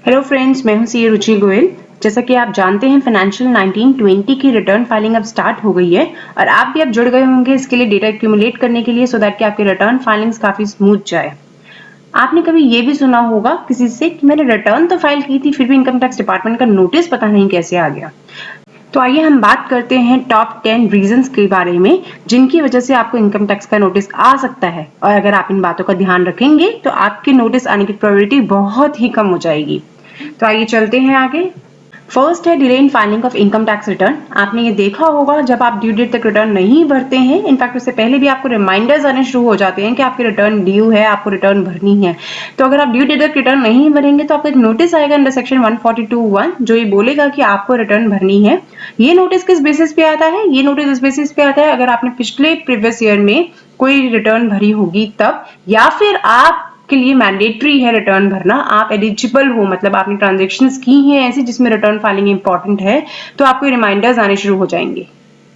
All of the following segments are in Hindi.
हेलो फ्रेंड्स, मैं हूं सीए रुचि गोयल। जैसा कि आप जानते हैं फाइनेंशियल 1920 की रिटर्न फाइलिंग अब स्टार्ट हो गई है और आप भी अब जुड़ गए होंगे इसके लिए डेटा एक्यूमुलेट करने के लिए, सो दैट कि आपकी रिटर्न फाइलिंग्स काफी स्मूथ जाए। आपने कभी ये भी सुना होगा किसी से कि मैंने रिटर्न तो फाइल की थी फिर भी इनकम टैक्स डिपार्टमेंट का नोटिस पता नहीं कैसे आ गया। तो आइए हम बात करते हैं टॉप 10 रीजंस के बारे में जिनकी वजह से आपको इनकम टैक्स का नोटिस आ सकता है, और अगर आप इन बातों का ध्यान रखेंगे तो आपके नोटिस आने की प्रोबेबिलिटी बहुत ही कम हो जाएगी। तो आइए चलते हैं आगे। फर्स्ट है delay in filing of income tax return. आपने ये देखा होगा जब आप ड्यू डेट तक रिटर्न नहीं भरते हैं, इनफैक्ट उससे पहले भी आपको रिमाइंडर्स आने शुरू हो जाते हैं कि आपकी रिटर्न ड्यू है, आपको रिटर्न भरनी है। तो अगर आप ड्यू डेट तक रिटर्न नहीं भरेंगे तो आपको एक नोटिस आएगा अंडर सेक्शन 142(1) जो ये बोलेगा कि आपको रिटर्न भरनी है। ये नोटिस किस बेसिस पे आता है? ये नोटिस इस बेसिस पे आता है अगर आपने पिछले प्रीवियस ईयर में कोई रिटर्न भरी होगी तब, या फिर आप के लिए मैंडेटरी है रिटर्न भरना, आप एलिजिबल हो, मतलब आपने ट्रांजैक्शंस की हैं ऐसी जिसमें रिटर्न फाइलिंग इंपॉर्टेंट है, तो आपको रिमाइंडर्स आने शुरू हो जाएंगे।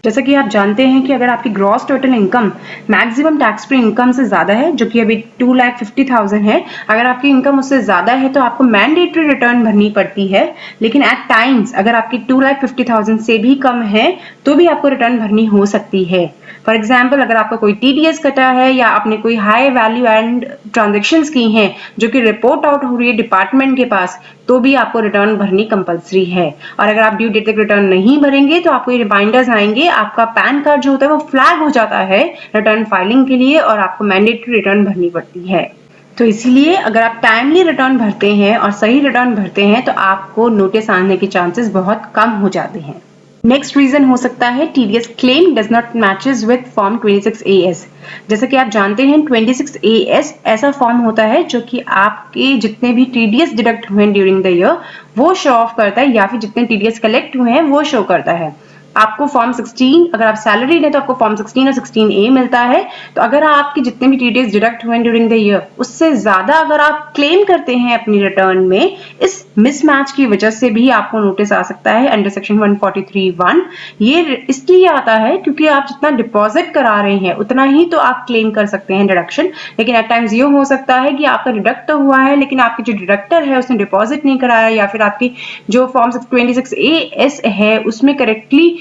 जैसा कि आप जानते हैं कि अगर आपकी gross total income maximum tax free income से ज्यादा है, जो कि अभी 2,50,000 है, अगर आपकी इनकम उससे ज्यादा है तो आपको मैंडेटरी रिटर्न भरनी पड़ती है। लेकिन एट टाइम्स अगर आपकी 2,50,000 से भी कम है तो भी आपको रिटर्न भरनी हो सकती है। फॉर एग्जाम्पल, अगर आपका कोई टीडीएस कटा है या आपने कोई हाई वैल्यू एंड ट्रांजेक्शन्स की हैं जो कि रिपोर्ट आउट हो रही है डिपार्टमेंट के पास, तो भी आपको रिटर्न भरनी कंपलसरी है। और अगर आप ड्यू डेट तक रिटर्न नहीं भरेंगे तो आपको ये रिमाइंडर्स आएंगे, आपका पैन कार्ड जो होता है वो फ्लैग हो जाता है रिटर्न फाइलिंग के लिए और आपको मैंडेटरी रिटर्न भरनी पड़ती है। तो इसीलिए अगर आप टाइमली रिटर्न भरते हैं और सही रिटर्न भरते हैं तो आपको नोटिस आने के चांसेस बहुत कम हो जाते हैं। नेक्स्ट रीजन हो सकता है TDS claim does not matches with form 26AS। जैसा कि आप जानते हैं 26AS ऐसा फॉर्म होता है जो कि आपके जितने भी टीडीएस डिडक्ट हुए ड्यूरिंग द ईयर वो शो ऑफ करता है, या फिर जितने टीडीएस कलेक्ट हुए हैं वो शो करता है। आपको फॉर्म 16, अगर आप सैलरीड है तो आपको फॉर्म 16 और 16A मिलता है। तो अगर आपके जितने भी टीडीएस डिडक्ट हुए ड्यूरिंग द ईयर उससे ज्यादा अगर आप क्लेम करते हैं अपनी रिटर्न में, इस मिसमैच की वजह से भी आपको नोटिस आ सकता है अंडर सेक्शन 143(1). ये इसलिए आता है क्योंकि आप जितना डिपॉजिट करा रहे हैं उतना ही तो आप क्लेम कर सकते हैं डिडक्शन। लेकिन एट टाइम्स ये हो सकता है कि आपका डिडक्ट तो हुआ है लेकिन आपके जो डिडक्टर है उसने डिपॉजिट नहीं कराया, या फिर आपकी जो फॉर्म 26AS है उसमें करेक्टली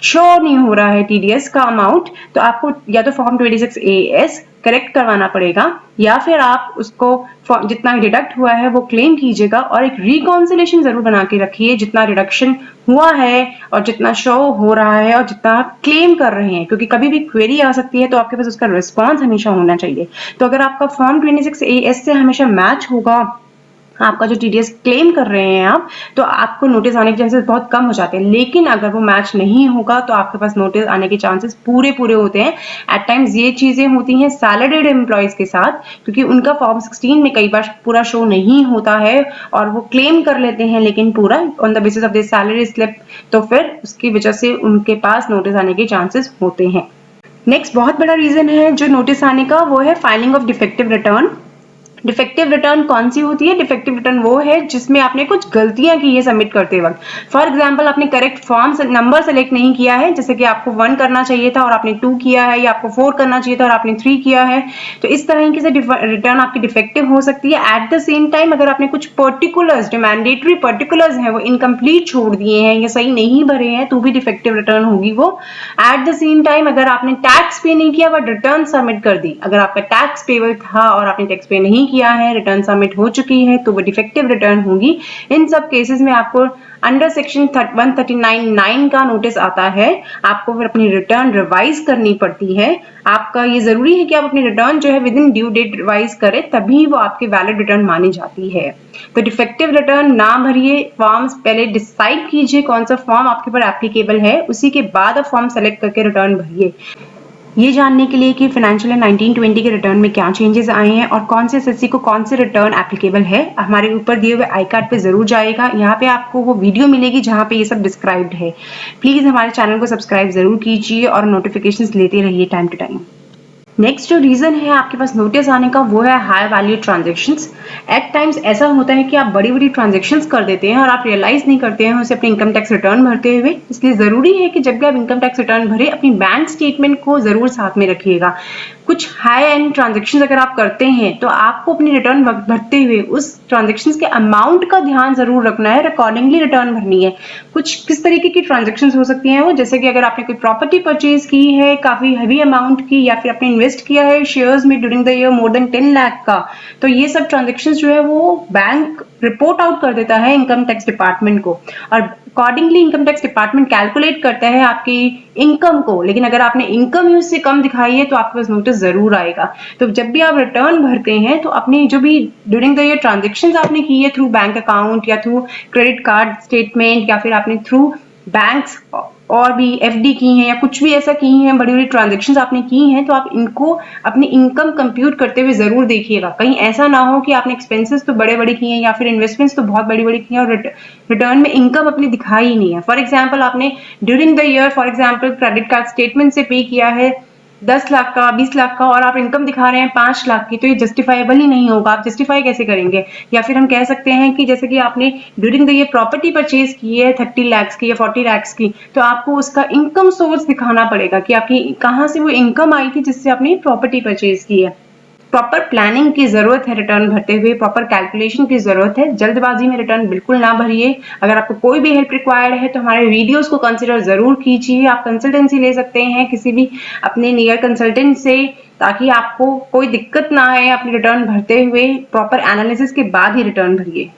शो नहीं हो रहा है टीडीएस का अमाउंट। तो आपको या तो फॉर्म 26AS करेक्ट करवाना पड़ेगा, या फिर आप उसको जितना डिडक्ट हुआ है वो क्लेम कीजिएगा और एक रिकॉन्सिलेशन जरूर बना के रखिए जितना रिडक्शन हुआ है और जितना शो हो रहा है और जितना आप क्लेम कर रहे हैं, क्योंकि कभी भी क्वेरी आ सकती है तो आपके पास उसका रिस्पॉन्स हमेशा होना चाहिए। तो अगर आपका फॉर्म 26AS से हमेशा मैच होगा आपका जो टीडीएस क्लेम कर रहे हैं आप, तो आपको नोटिस आने के चांसेस बहुत कम हो जाते हैं। लेकिन अगर वो मैच नहीं होगा तो आपके पास नोटिस आने के चांसेस पूरे होते हैं। एट टाइम्स ये चीजें होती हैं सैलरीड एम्प्लॉयज के साथ, क्योंकि उनका फॉर्म 16 में कई बार पूरा शो नहीं होता है और वो क्लेम कर लेते हैं लेकिन पूरा on the basis of the salary slip, तो फिर उसकी वजह से उनके पास नोटिस आने के चांसेस होते हैं। नेक्स्ट बहुत बड़ा रीजन है जो नोटिस आने का, वो है filing of defective return. Defective return कौन सी होती है? डिफेक्टिव रिटर्न वो है जिसमें आपने कुछ गलतियां की है सबमिट करते वक्त। फॉर एग्जांपल, आपने करेक्ट फॉर्म नंबर सेलेक्ट नहीं किया है, जैसे कि आपको 1 करना चाहिए था और आपने 2 किया है, या आपको 4 करना चाहिए था और आपने 3 किया है। तो इस तरह से रिटर्न आपकी डिफेक्टिव हो सकती है। एट द सेम टाइम अगर आपने कुछ पर्टिकुलर्स जो मैंडेटरी पर्टिकुलर्स हैं वो इनकम्प्लीट छोड़ दिए हैं या सही नहीं भरे हैं तो भी डिफेक्टिव रिटर्न होगी वो। एट द सेम टाइम अगर आपने टैक्स पे नहीं किया बट रिटर्न सबमिट कर दी, अगर आपका टैक्स पेबल था और आपने टैक्स पे नहीं किया है, रिटर्न सबमिट हो चुकी है, तो वो डिफेक्टिव रिटर्न होगी। इन सब केसेस में आपको अंडर सेक्शन 139(9) का नोटिस आता है। आपको फिर अपनी रिटर्न रिवाइज करनी पड़ती है। आपका ये जरूरी है कि आप अपनी रिटर्न जो है within due date revise करें, तभी वो आपकी वैलिड रिटर्न मानी जाती है। तो डिफेक्टिव रिटर्न ना भरिए, फॉर्म्स पहले डिसाइड कीजिए कौन सा फॉर्म आपके ऊपर एप्लीकेबल है, उसी के बाद आप फॉर्म सेलेक्ट करके रिटर्न भरिए। ये जानने के लिए कि फाइनेंशियल 1920 के रिटर्न में क्या चेंजेस आए हैं और कौन से एसएससी को कौन से रिटर्न एप्लीकेबल है, हमारे ऊपर दिए हुए आई कार्ड पे जरूर जाएगा। यहाँ पे आपको वो वीडियो मिलेगी जहाँ पे ये सब डिस्क्राइब्ड है। प्लीज हमारे चैनल को सब्सक्राइब जरूर कीजिए और नोटिफिकेशंस लेते रहिए टाइम टू टाइम। नेक्स्ट जो रीजन है आपके पास नोटिस आने का वो है high value transactions. At times ऐसा होता है कि आप बड़ी बड़ी ट्रांजेक्शन्स कर देते हैं और आप रियलाइज नहीं करते हैं उसे अपने इनकम टैक्स रिटर्न भरते हुए। इसलिए जरूरी है कि जब भी आप इनकम टैक्स रिटर्न भरे अपनी बैंक स्टेटमेंट को जरूर साथ में रखिएगा। कुछ हाई एंड ट्रांजेक्शन अगर आप करते हैं तो आपको अपनी रिटर्न भरते हुए उस ट्रांजेक्शन के अमाउंट का ध्यान जरूर रखना है, अकॉर्डिंगली रिटर्न भरनी है। कुछ किस तरीके की ट्रांजेक्शन हो सकती हैं वो, जैसे कि अगर आपने कोई प्रॉपर्टी परचेज की है काफी हैवी अमाउंट की, या फिर आपने इन्वेस्ट किया है शेयर्स में during the year more than 10 lakh का, तो ये सब ट्रांजेक्शन जो है वो बैंक रिपोर्ट आउट कर देता है इनकम टैक्स डिपार्टमेंट को, और accordingly income tax department calculate करता है आपकी इनकम को। लेकिन अगर आपने इनकम ही उससे कम दिखाई है तो आपके पास नोटिस जरूर आएगा। तो जब भी आप रिटर्न भरते हैं तो अपनी जो भी ड्यूरिंग द ईयर ट्रांजेक्शन आपने की है थ्रू बैंक अकाउंट या थ्रू क्रेडिट कार्ड स्टेटमेंट या फिर आपने थ्रू बैंक्स और भी एफडी की हैं या कुछ भी ऐसा की हैं, बड़ी बड़ी ट्रांजेक्शन्स आपने की हैं, तो आप इनको अपनी इनकम कंप्यूट करते हुए जरूर देखिएगा। कहीं ऐसा ना हो कि आपने एक्सपेंसेस तो बड़े बड़े किए हैं या फिर इन्वेस्टमेंट्स तो बहुत बड़ी बड़ी की हैं और रिटर्न में इनकम अपनी दिखाई ही नहीं है। फॉर एग्जाम्पल आपने during the year for example credit card statement से पे किया है 10 लाख का 20 लाख का और आप इनकम दिखा रहे हैं 5 लाख की, तो ये जस्टिफाइबल ही नहीं होगा। आप जस्टिफाई कैसे करेंगे? या फिर हम कह सकते हैं कि जैसे कि आपने ड्यूरिंग द ये प्रॉपर्टी परचेज की है 30 लाख की या 40 लाख की, तो आपको उसका इनकम सोर्स दिखाना पड़ेगा कि आपकी कहां से वो इनकम आई थी जिससे आपने प्रॉपर्टी परचेज की है। प्रॉपर प्लानिंग की जरूरत है रिटर्न भरते हुए, प्रॉपर कैलकुलेशन की जरूरत है। जल्दबाजी में रिटर्न बिल्कुल ना भरिए। अगर आपको कोई भी हेल्प रिक्वायर्ड है तो हमारे वीडियोस को कंसिडर जरूर कीजिए। आप कंसल्टेंसी ले सकते हैं किसी भी अपने नियर कंसल्टेंट से, ताकि आपको कोई दिक्कत ना आए अपनी रिटर्न भरते हुए। प्रॉपर एनालिसिस के बाद ही रिटर्न भरिए।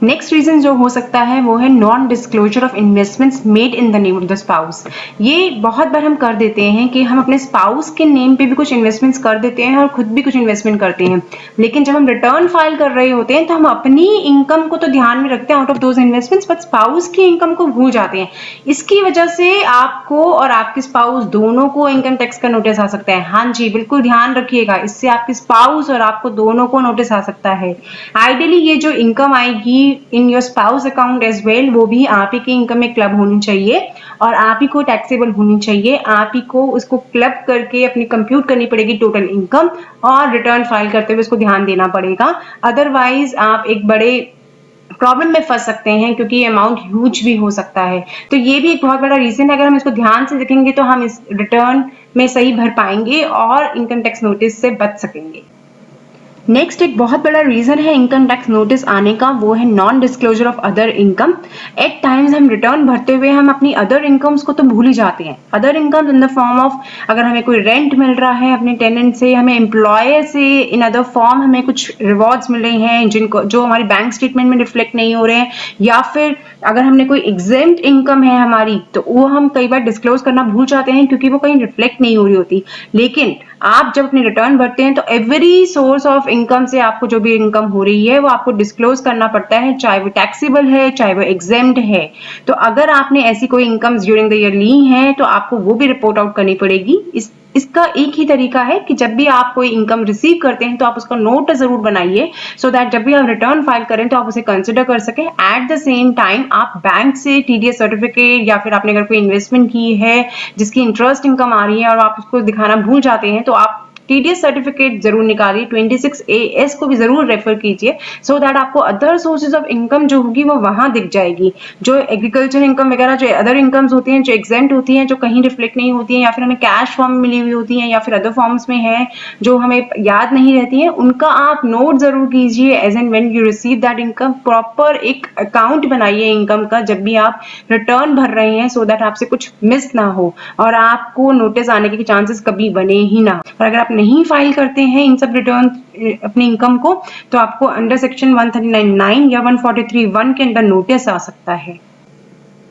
नेक्स्ट रीजन जो हो सकता है वो है non disclosure of investments made in the name of the spouse. ये बहुत बार हम कर देते हैं कि हम अपने स्पाउस के नेम पे भी कुछ इन्वेस्टमेंट्स कर देते हैं और खुद भी कुछ इन्वेस्टमेंट करते हैं, लेकिन जब हम रिटर्न फाइल कर रहे होते हैं तो हम अपनी इनकम को तो ध्यान में रखते हैं out of those investments, but spouse की इनकम को भूल जाते हैं। इसकी वजह से आपको और आपके स्पाउस दोनों को इनकम टैक्स का नोटिस आ सकता है। हाँ जी, बिल्कुल ध्यान रखिएगा, इससे आपके स्पाउस और आपको दोनों को नोटिस आ सकता है। आइडियली ये जो इनकम आएगी in your spouse account as well, वो भी आप ही की इनकम में क्लब होनी चाहिए और आप ही को टैक्सेबल होनी चाहिए। आप ही को उसको क्लब करके अपनी कंप्यूट करनी पड़ेगी टोटल इनकम, और रिटर्न फाइल करते हुए उसको ध्यान देना पड़ेगा। अदरवाइज आप एक बड़े प्रॉब्लम में फंस सकते हैं क्योंकि ये अमाउंट ह्यूज भी हो सकता है। तो ये भी एक बहुत बड़ा रीजन है। अगर हम इसको ध्यान से देखेंगे तो हम इस रिटर्न में सही भर पाएंगे और इनकम टैक्स नोटिस से बच सकेंगे। नेक्स्ट एक बहुत बड़ा रीजन है इनकम टैक्स नोटिस आने का, वो है non disclosure of other income. At times हम रिटर्न भरते हुए हम अपनी अदर इनकम्स को तो भूल ही जाते हैं। Other income in the form of, अगर हमें कोई रेंट मिल रहा है अपने टेनेंट से, हमें एम्प्लॉयर से इन अदर फॉर्म हमें कुछ रिवॉर्ड्स मिल रहे हैं जिनको जो हमारी बैंक स्टेटमेंट में रिफ्लेक्ट नहीं हो रहे हैं, या फिर अगर हमने कोई एग्जेम्प्ट इनकम है हमारी तो वो हम कई बार डिस्क्लोज करना भूल जाते हैं क्योंकि वो कहीं रिफ्लेक्ट नहीं हो रही होती। लेकिन आप जब अपनी रिटर्न भरते हैं तो एवरी सोर्स ऑफ इनकम से आपको जो भी इनकम हो रही है वो आपको डिस्क्लोज करना पड़ता है, चाहे वो टैक्सेबल है चाहे वो एग्जेम्प्ट है। तो अगर आपने ऐसी कोई इनकम ड्यूरिंग द ईयर ली है तो आपको वो भी रिपोर्ट आउट करनी पड़ेगी। इसका एक ही तरीका है कि जब भी आप कोई इनकम रिसीव करते हैं तो आप उसका नोट जरूर बनाइए, सो दैट जब भी आप रिटर्न फाइल करें तो आप उसे कंसिडर कर सकें। एट द सेम टाइम आप बैंक से टीडीएस सर्टिफिकेट या फिर आपने अगर कोई इन्वेस्टमेंट की है जिसकी इंटरेस्ट इनकम आ रही है और आप उसको दिखाना भूल जाते हैं तो आप टीडीएस सर्टिफिकेट जरूर निकालिए, 26AS को भी जरूर रेफर कीजिए, सो दैट आपको अदर सोर्सेज ऑफ इनकम जो होगी वो वहां दिख जाएगी। जो एग्रीकल्चर इनकम वगैरह जो अदर इनकम्स होती हैं जो एग्जेम्प्ट होती हैं, जो कहीं रिफ्लेक्ट नहीं होती हैं या फिर हमें कैश फॉर्म में मिली हुई होती हैं या फिर अदर फॉर्म्स में है जो हमें याद नहीं रहती है, उनका आप नोट जरूर कीजिए as and when you receive that income. Proper एक अकाउंट बनाइए इनकम का जब भी आप रिटर्न भर रहे हैं, सो दैट आपसे कुछ मिस ना हो और आपको नोटिस आने के चांसेस कभी बने ही ना। और अगर आप नहीं फाइल करते हैं इन सब रिटर्न अपनी इनकम को तो आपको अंडर सेक्शन 139(9) या 143(1) के अंदर नोटिस आ सकता है।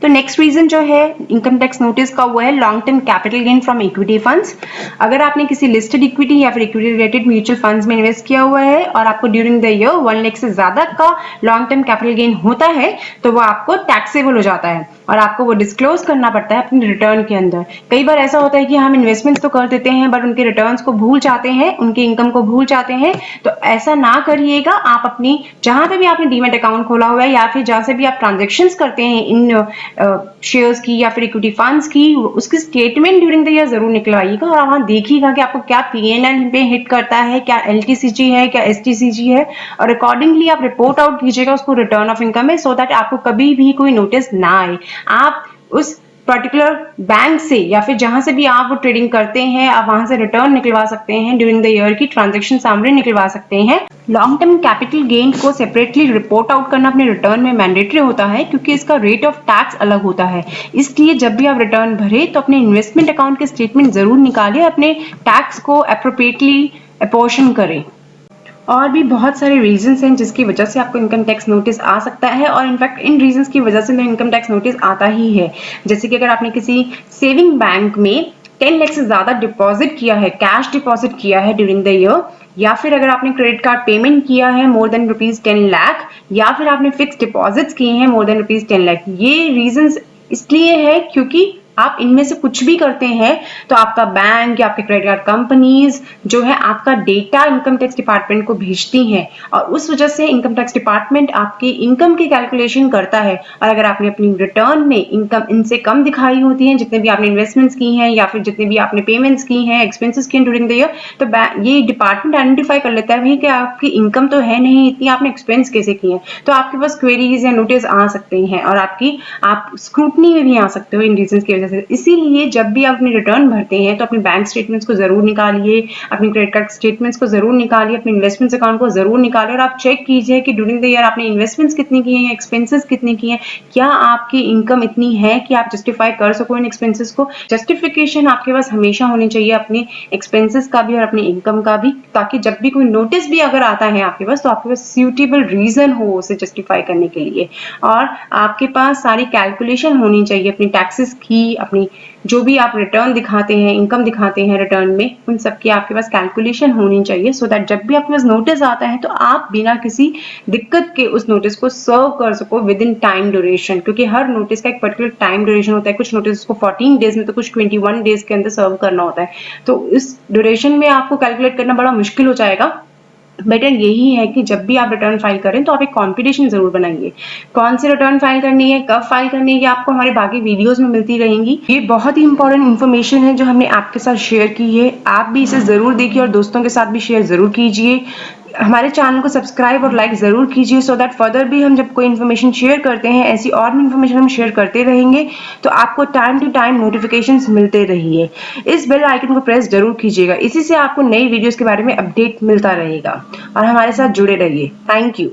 तो नेक्स्ट रीजन जो है इनकम टैक्स नोटिस का वो है long term capital gain from equity funds. अगर आपने किसी लिस्टेड इक्विटी या फिर इक्विटी रिलेटेड म्यूचुअल फंड्स में इन्वेस्ट किया हुआ है और आपको ड्यूरिंग द ईयर 1 लाख से ज्यादा का लॉन्ग टर्म कैपिटल गेन होता है तो वो आपको टैक्सेबल हो जाता है और आपको वो डिस्क्लोज करना पड़ता है अपने रिटर्न के अंदर। कई बार ऐसा होता है कि हम इन्वेस्टमेंट्स तो कर देते हैं बट उनके रिटर्न्स को भूल जाते हैं, उनकी इनकम को भूल जाते हैं। तो ऐसा ना करिएगा। आप अपनी जहां पे भी आपने डीमैट अकाउंट खोला हुआ है या फिर जहां से भी आप ट्रांजेक्शन्स करते हैं इन शेयर्स की या फिर इक्विटी फंड्स की, उसकी स्टेटमेंट ड्यूरिंग द ईयर जरूर निकलवाइएगा और वहां देखिएगा कि आपको क्या पीएनएल में हिट करता है, क्या एलटीसीजी है, क्या एसटीसीजी है, और अकॉर्डिंगली आप रिपोर्ट आउट कीजिएगा उसको रिटर्न ऑफ इनकम में, सो दैट आपको कभी भी कोई नोटिस ना आए। आप उस पर्टिकुलर बैंक से या फिर जहां से भी आप वो ट्रेडिंग करते हैं, आप वहां से रिटर्न निकलवा सकते हैं, ड्यूरिंग द ईयर की ट्रांजैक्शन समरी निकलवा सकते हैं। लॉन्ग टर्म कैपिटल गेन को सेपरेटली रिपोर्ट आउट करना अपने रिटर्न में मैंडेटरी होता है, क्योंकि इसका रेट ऑफ टैक्स अलग होता है। इसलिए जब भी आप रिटर्न भरे तो अपने इन्वेस्टमेंट अकाउंट के स्टेटमेंट जरूर निकालें, अपने टैक्स को अप्रोप्रिएटली अपोर्शन करें। और भी बहुत सारे रीजंस हैं जिसकी वजह से आपको इनकम टैक्स नोटिस आ सकता है, और इनफैक्ट इन रीजंस की वजह से इनकम टैक्स नोटिस आता ही है। जैसे कि अगर आपने किसी सेविंग बैंक में 10 लाख से ज्यादा डिपॉजिट किया है, कैश डिपॉजिट किया है ड्यूरिंग द ईयर, या फिर अगर आपने क्रेडिट कार्ड पेमेंट किया है मोर देन ₹10 लाख, या फिर आपने फिक्स डिपॉजिट्स किए हैं मोर देन ₹10 लाख, ये रीजंस इसलिए है क्योंकि आप इनमें से कुछ भी करते हैं तो आपका बैंक या आपके क्रेडिट कार्ड कंपनीज जो है आपका डेटा इनकम टैक्स डिपार्टमेंट को भेजती हैं, और उस वजह से इनकम टैक्स डिपार्टमेंट आपकी इनकम की कैलकुलेशन करता है। और अगर आपने अपनी रिटर्न में इनकम इनसे कम दिखाई होती है, जितने भी आपने इन्वेस्टमेंट्स की हैं या फिर जितने भी आपने पेमेंट्स की हैं, एक्सपेंसेस किए ड्यूरिंग द ईयर, तो ये डिपार्टमेंट आइडेंटिफाई कर लेता है भाई कि आपकी इनकम तो है नहीं इतनी, आपने एक्सपेंस कैसे किए हैं। तो आपके पास क्वेरीज या नोटिस आ सकते हैं और आप स्क्रूटनी में भी आ सकते हो इन रीजंस की वजह से। इसीलिए जब भी आप अपनी रिटर्न भरते हैं तो अपने बैंक स्टेटमेंट्स को जरूर निकालिए, अपने क्रेडिट कार्ड स्टेटमेंट्स को जरूर निकालिए, अपने इन्वेस्टमेंट्स अकाउंट को जरूर निकालिए, और आप चेक कीजिए कि ड्यूरिंग द ईयर आपने इन्वेस्टमेंट्स कितनी की हैं, एक्सपेंसेस कितने किए हैं, क्या आपकी इनकम इतनी है कि आप जस्टिफाई कर सको इन एक्सपेंसेस को। जस्टिफिकेशन आपके पास हमेशा होनी चाहिए अपने एक्सपेंसेस का भी और अपनी इनकम का भी, ताकि जब भी कोई नोटिस भी अगर आता है आपके पास तो आपके पास सूटेबल रीजन हो उसे जस्टिफाई करने के लिए। और आपके पास सारी कैलकुलेशन होनी चाहिए अपनी टैक्सेस की, अपनी जो भी आप रिटर्न दिखाते हैं, इनकम दिखाते हैं रिटर्न में, उन सब की आपके पास कैलकुलेशन होनी चाहिए, सो दैट जब भी आपके पास नोटिस आता है तो आप बिना किसी दिक्कत के उस नोटिस को सर्व कर सको विद इन टाइम ड्यूरेशन, क्योंकि हर नोटिस का एक पर्टिकुलर टाइम ड्यूरेशन होता है। कुछ नोटिस को 14 डेज में तो कुछ 21 डेज के अंदर सर्व करना होता है। तो इस ड्यूरेशन में आपको कैलकुलेट करना बड़ा मुश्किल हो जाएगा। बेटर यही है कि जब भी आप रिटर्न फाइल करें तो आप एक कॉम्पिटिशन जरूर बनाइए, कौन सी रिटर्न फाइल करनी है, कब फाइल करनी है, ये आपको हमारे बाकी वीडियोस में मिलती रहेंगी। ये बहुत ही इंपॉर्टेंट इन्फॉर्मेशन है जो हमने आपके साथ शेयर की है, आप भी इसे जरूर देखिए और दोस्तों के साथ भी शेयर जरूर कीजिए। हमारे चैनल को सब्सक्राइब और लाइक जरूर कीजिए, सो दैट फर्दर भी हम जब कोई इन्फॉर्मेशन शेयर करते हैं, ऐसी और भी इन्फॉर्मेशन हम शेयर करते रहेंगे, तो आपको टाइम टू टाइम नोटिफिकेशंस मिलते रहिए। इस बेल आइकन को प्रेस जरूर कीजिएगा, इसी से आपको नई वीडियोस के बारे में अपडेट मिलता रहेगा, और हमारे साथ जुड़े रहिए। Thank you.